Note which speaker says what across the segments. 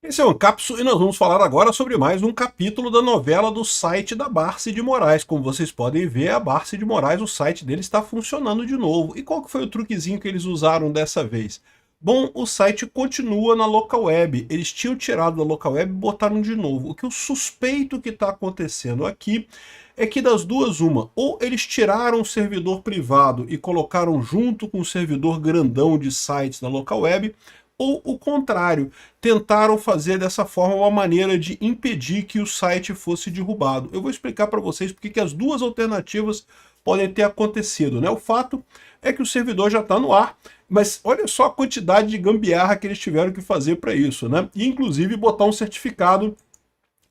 Speaker 1: Esse é o Ancapsu e nós vamos falar agora sobre mais um capítulo da novela do site da Barce de Moraes. Como vocês podem ver, a Barce de Moraes, o site dele está funcionando de novo. E qual que foi o truquezinho que eles usaram dessa vez? Bom, o site continua na local web. Eles tinham tirado da local web e botaram de novo. O que eu suspeito que está acontecendo aqui é que das duas uma, ou eles tiraram o servidor privado e colocaram junto com o servidor grandão de sites da local web, ou o contrário, tentaram fazer dessa forma uma maneira de impedir que o site fosse derrubado. Eu vou explicar para vocês porque que as duas alternativas podem ter acontecido, né? O fato é que o servidor já está no ar, mas olha só a quantidade de gambiarra que eles tiveram que fazer para isso, né? E inclusive botar um certificado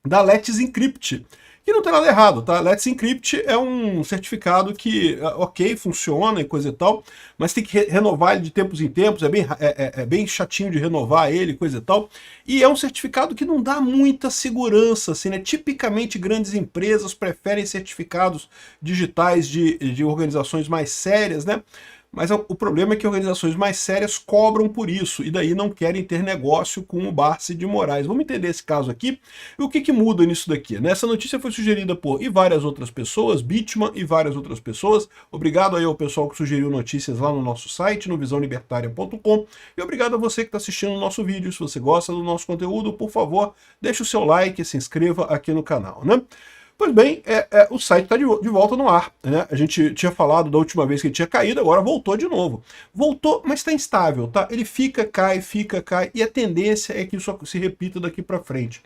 Speaker 1: da Let's Encrypt, que não tem nada errado, tá? Let's Encrypt é um certificado que, ok, funciona e coisa e tal, mas tem que renovar ele de tempos em tempos, é bem chatinho de renovar ele, coisa e tal, e é um certificado que não dá muita segurança, assim, né? Tipicamente grandes empresas preferem certificados digitais de organizações mais sérias, né? Mas o problema é que organizações mais sérias cobram por isso, e daí não querem ter negócio com o Barce de Moraes. Vamos entender esse caso aqui e o que, que muda nisso daqui. Né? Essa notícia foi sugerida por e várias outras pessoas, Bitman e várias outras pessoas. Obrigado aí ao pessoal que sugeriu notícias lá no nosso site, no visãolibertaria.com. E obrigado a você que está assistindo o nosso vídeo. Se você gosta do nosso conteúdo, por favor, deixe o seu like e se inscreva aqui no canal. Né? Pois bem, o site está de volta no ar. Né? A gente tinha falado da última vez que ele tinha caído, agora voltou de novo. Voltou, mas está instável, tá? Ele fica, cai, e a tendência é que isso se repita daqui para frente.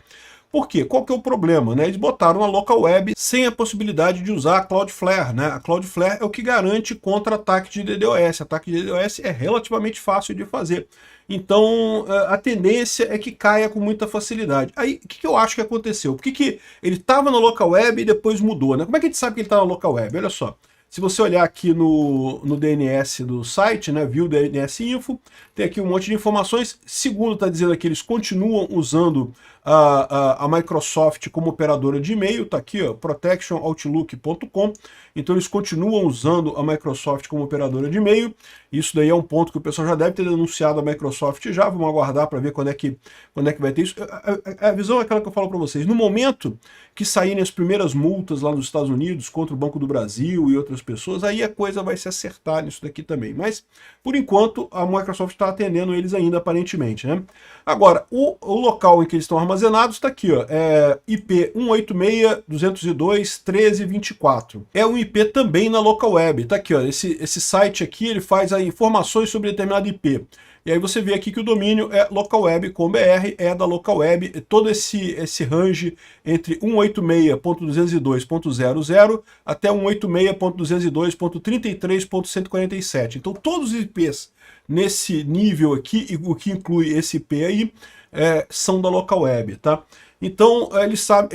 Speaker 1: Por quê? Qual que é o problema? Né? Eles botaram a local web sem a possibilidade de usar a Cloudflare. Né? A Cloudflare é o que garante contra ataque de DDoS. Ataque de DDoS é relativamente fácil de fazer. Então, a tendência é que caia com muita facilidade. Aí, o que eu acho que aconteceu? Por que ele estava na local web e depois mudou? Né? Como é que a gente sabe que ele está na local web? Olha só. Se você olhar aqui no DNS do site, né, View DNS Info, tem aqui um monte de informações. Segundo está dizendo aqui, eles continuam usando a Microsoft como operadora de e-mail, está aqui, ó, protectionoutlook.com. Então eles continuam usando a Microsoft como operadora de e-mail. Isso daí é um ponto que o pessoal já deve ter denunciado a Microsoft já. Vamos aguardar para ver quando é que vai ter isso. A visão é aquela que eu falo para vocês. No momento que saírem as primeiras multas lá nos Estados Unidos contra o Banco do Brasil e outras pessoas, aí a coisa vai se acertar nisso daqui também. Mas, por enquanto, a Microsoft está atendendo eles ainda, aparentemente. Né? Agora, o local em que eles estão armazenados está aqui, ó, IP 186.202.13.24. É um IP também na local web. Tá aqui, ó, esse site aqui, ele faz aí informações sobre determinado IP. E aí você vê aqui que o domínio é localweb.com.br, é da local web, todo esse range entre 186.202.00 até 186.202.33.147. Então todos os IPs nesse nível aqui, o que inclui esse IP aí, são da local web, tá? Então, ele está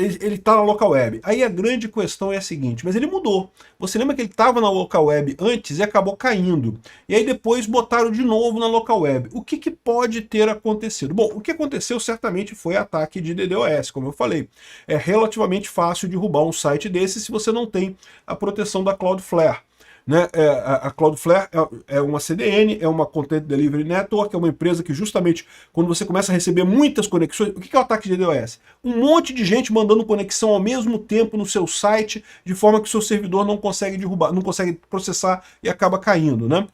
Speaker 1: na local web. Aí a grande questão é a seguinte, mas ele mudou. Você lembra que ele estava na local web antes e acabou caindo. E aí depois botaram de novo na local web. O que pode ter acontecido? Bom, o que aconteceu certamente foi ataque de DDoS, como eu falei. É relativamente fácil derrubar um site desse se você não tem a proteção da Cloudflare. Né? A Cloudflare é uma CDN, é uma Content Delivery Network, é uma empresa que justamente quando você começa a receber muitas conexões, o que é o ataque de DDoS? Um monte de gente mandando conexão ao mesmo tempo no seu site, de forma que o seu servidor não consegue derrubar, não consegue processar e acaba caindo, né?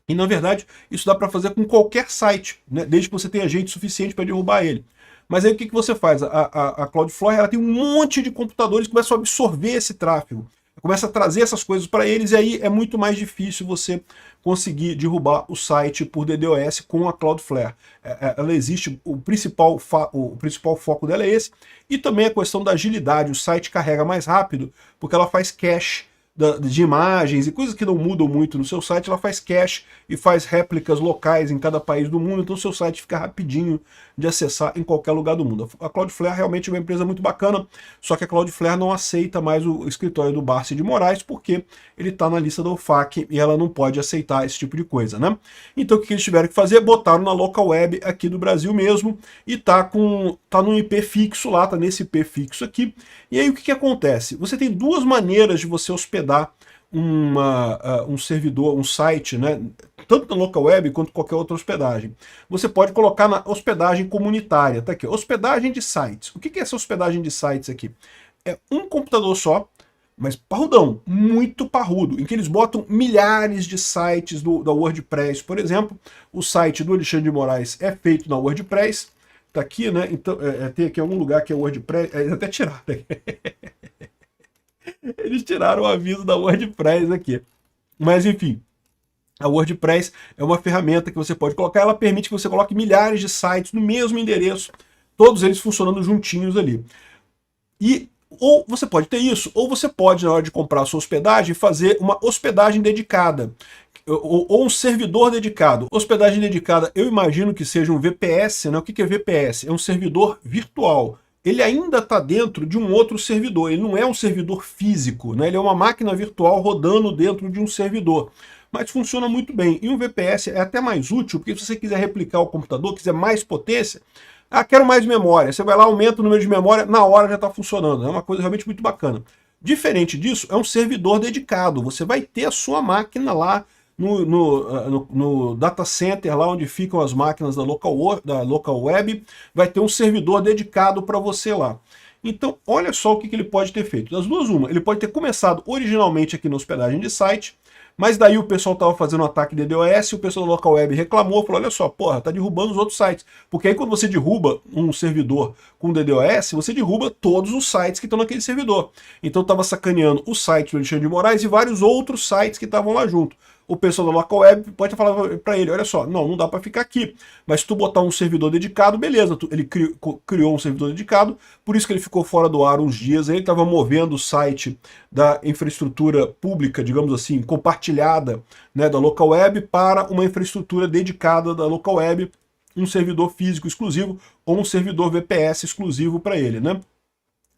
Speaker 1: E na verdade, isso dá para fazer com qualquer site, né? Desde que você tenha gente suficiente para derrubar ele. Mas aí o que você faz? A Cloudflare ela tem um monte de computadores que começam a absorver esse tráfego. Começa a trazer essas coisas para eles e aí é muito mais difícil você conseguir derrubar o site por DDoS com a Cloudflare. Ela existe, o principal foco dela é esse, e também a questão da agilidade. O site carrega mais rápido porque ela faz cache de imagens e coisas que não mudam muito no seu site, ela faz cache e faz réplicas locais em cada país do mundo, então o seu site fica rapidinho de acessar em qualquer lugar do mundo. A Cloudflare realmente é uma empresa muito bacana, só que a Cloudflare não aceita mais o escritório do Barce de Moraes, porque ele está na lista da OFAC e ela não pode aceitar esse tipo de coisa, né? Então o que eles tiveram que fazer? Botaram na local web aqui do Brasil mesmo, e tá num IP fixo lá, tá nesse IP fixo aqui. E aí o que acontece? Você tem duas maneiras de você hospedar um servidor, um site, né, tanto na local web quanto qualquer outra hospedagem. Você pode colocar na hospedagem comunitária, tá aqui, hospedagem de sites. O que é essa hospedagem de sites aqui? É um computador só, mas parrudão, muito parrudo, em que eles botam milhares de sites da WordPress, por exemplo. O site do Alexandre de Moraes é feito na WordPress, tá aqui, né? Então, tem aqui algum lugar que é WordPress, eles até tiraram aqui. Eles tiraram o aviso da WordPress aqui. Mas enfim, a WordPress é uma ferramenta que você pode colocar, ela permite que você coloque milhares de sites no mesmo endereço, todos eles funcionando juntinhos ali. E ou você pode ter isso, ou você pode, na hora de comprar a sua hospedagem, fazer uma hospedagem dedicada, ou um servidor dedicado. Hospedagem dedicada, eu imagino que seja um VPS, né? O que é VPS? É um servidor virtual. Ele ainda está dentro de um outro servidor, ele não é um servidor físico, né? Ele é uma máquina virtual rodando dentro de um servidor. Mas funciona muito bem. E um VPS é até mais útil, porque se você quiser replicar o computador, quiser mais potência, quero mais memória. Você vai lá, aumenta o número de memória, na hora já está funcionando. É uma coisa realmente muito bacana. Diferente disso, é um servidor dedicado. Você vai ter a sua máquina lá no data center, lá onde ficam as máquinas da local web, vai ter um servidor dedicado para você lá. Então, olha só o que ele pode ter feito. Das duas, uma, ele pode ter começado originalmente aqui na hospedagem de site, mas daí o pessoal estava fazendo um ataque de DDoS, o pessoal da local web reclamou, falou, olha só, porra, tá derrubando os outros sites. Porque aí quando você derruba um servidor com DDoS, você derruba todos os sites que estão naquele servidor. Então estava sacaneando o site do Alexandre de Moraes e vários outros sites que estavam lá junto. O pessoal da local web pode falar para ele, olha só, não dá para ficar aqui, mas se tu botar um servidor dedicado, beleza, ele criou um servidor dedicado, por isso que ele ficou fora do ar uns dias, ele estava movendo o site da infraestrutura pública, digamos assim, compartilhada, né, da local web para uma infraestrutura dedicada da local web, um servidor físico exclusivo ou um servidor VPS exclusivo para ele, né?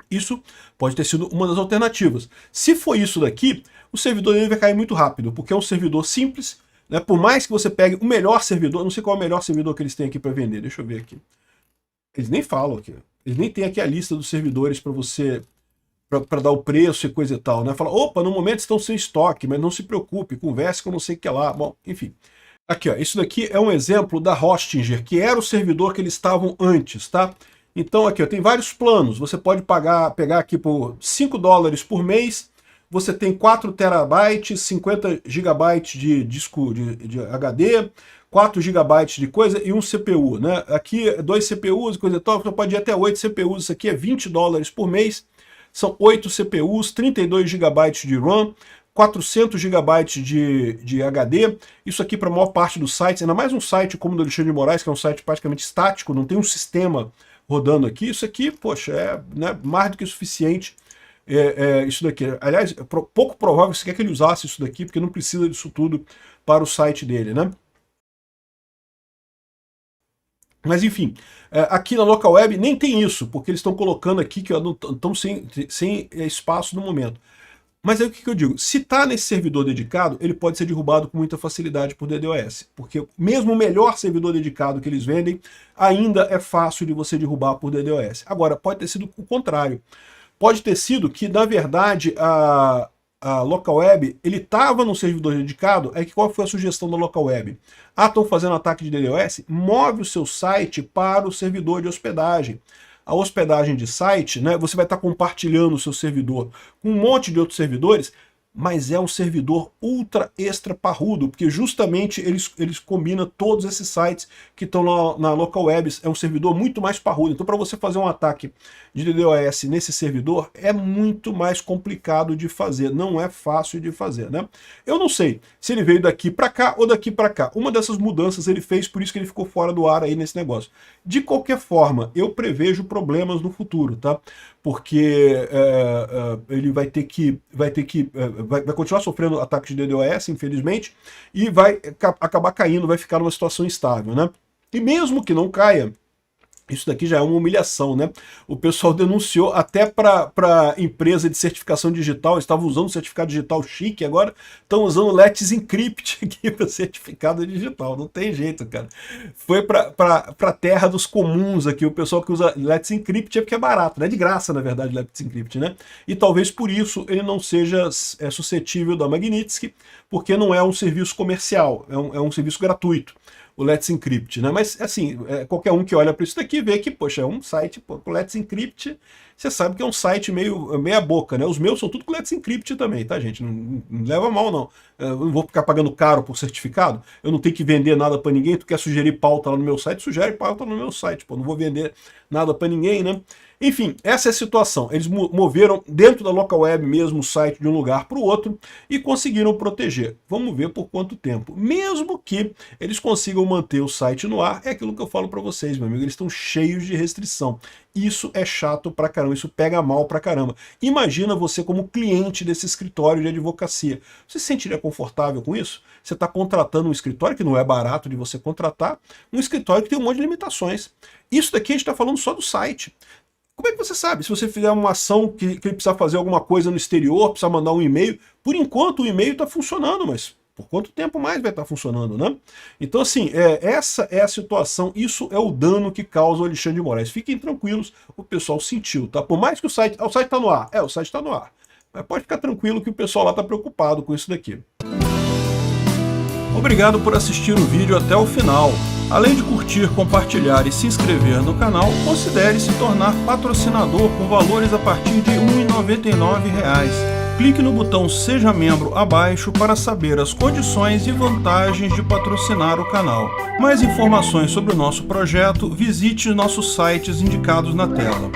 Speaker 1: Isso pode ter sido uma das alternativas. Se for isso daqui, o servidor dele vai cair muito rápido, porque é um servidor simples, né? Por mais que você pegue o melhor servidor, não sei qual é o melhor servidor que eles têm aqui para vender, deixa eu ver aqui. Eles nem falam aqui, eles nem têm aqui a lista dos servidores para você, para dar o preço e coisa e tal, né? Fala, opa, no momento estão sem estoque, mas não se preocupe, converse com não sei o que lá, bom, enfim. Aqui, ó, isso daqui é um exemplo da Hostinger, que era o servidor que eles estavam antes, tá? Então aqui, ó, tem vários planos, você pode pegar aqui por $5 por mês, você tem 4 terabytes, 50 gigabytes de disco de HD, 4 gigabytes de coisa e um CPU, né? Aqui 2 CPUs e coisa e tal, você pode ir até 8 CPUs, isso aqui é $20 por mês, são 8 CPUs, 32 gigabytes de RAM, 400 gigabytes de HD, isso aqui para a maior parte dos sites, ainda mais um site como o do Alexandre de Moraes, que é um site praticamente estático, não tem um sistema rodando aqui, isso aqui, poxa, é, né, mais do que suficiente isso daqui. Aliás, é pouco provável que você quer que ele usasse isso daqui, porque não precisa disso tudo para o site dele, né? Mas enfim, aqui na local web nem tem isso, porque eles estão colocando aqui que estão sem espaço no momento. Mas aí o que eu digo? Se está nesse servidor dedicado, ele pode ser derrubado com muita facilidade por DDoS. Porque mesmo o melhor servidor dedicado que eles vendem, ainda é fácil de você derrubar por DDoS. Agora, pode ter sido o contrário. Pode ter sido que, na verdade, a local web, ele estava no servidor dedicado, aí qual foi a sugestão da local web? Estão fazendo ataque de DDoS? Move o seu site para o servidor de hospedagem. A hospedagem de site, né, você vai estar compartilhando o seu servidor com um monte de outros servidores, mas é um servidor ultra extra parrudo, porque justamente eles combinam todos esses sites que estão na local web, é um servidor muito mais parrudo. Então para você fazer um ataque de DDoS nesse servidor é muito mais complicado de fazer, não é fácil de fazer, né? Eu não sei se ele veio daqui para cá ou daqui para cá. Uma dessas mudanças ele fez, por isso que ele ficou fora do ar aí nesse negócio. De qualquer forma, eu prevejo problemas no futuro, tá? Porque ele vai continuar sofrendo ataques de DDoS, infelizmente, e vai acabar caindo, vai ficar numa situação instável, né? E mesmo que não caia, Isso daqui já é uma humilhação, né? O pessoal denunciou até para empresa de certificação digital, eles estavam usando certificado digital chique, agora estão usando Let's Encrypt aqui para certificado digital. Não tem jeito, cara. Foi para a terra dos comuns aqui, o pessoal que usa Let's Encrypt é porque é barato, né? De graça, na verdade, Let's Encrypt, né? E talvez por isso ele não seja suscetível da Magnitsky, porque não é um serviço comercial, é um serviço gratuito, o Let's Encrypt, né? Mas, assim, qualquer um que olha para isso daqui vê que, poxa, é um site, pô, o Let's Encrypt, você sabe que é um site meia boca, né? Os meus são tudo com Let's Encrypt também, tá, gente? Não leva mal, não. Eu não vou ficar pagando caro por certificado, eu não tenho que vender nada para ninguém, tu quer sugerir pauta lá no meu site, sugere pauta no meu site, pô, não vou vender nada para ninguém, né? Enfim, essa é a situação. Eles moveram dentro da local web mesmo o site de um lugar para o outro e conseguiram proteger. Vamos ver por quanto tempo. Mesmo que eles consigam manter o site no ar, é aquilo que eu falo para vocês, meu amigo, eles estão cheios de restrição. Isso é chato pra caramba, isso pega mal pra caramba. Imagina você como cliente desse escritório de advocacia. Você se sentiria confortável com isso? Você está contratando um escritório, que não é barato de você contratar, um escritório que tem um monte de limitações. Isso daqui a gente está falando só do site. Como é que você sabe? Se você fizer uma ação que ele precisa fazer alguma coisa no exterior, precisa mandar um e-mail, por enquanto o e-mail está funcionando, mas por quanto tempo mais vai estar funcionando, né? Então, assim, essa é a situação, isso é o dano que causa o Alexandre de Moraes. Fiquem tranquilos, o pessoal sentiu, tá? Por mais que o site está no ar, o site está no ar. Mas pode ficar tranquilo que o pessoal lá está preocupado com isso daqui. Obrigado por assistir o vídeo até o final. Além de curtir, compartilhar e se inscrever no canal, considere se tornar patrocinador com valores a partir de R$ 1,99. Clique no botão Seja Membro abaixo para saber as condições e vantagens de patrocinar o canal. Mais informações sobre o nosso projeto, visite nossos sites indicados na tela.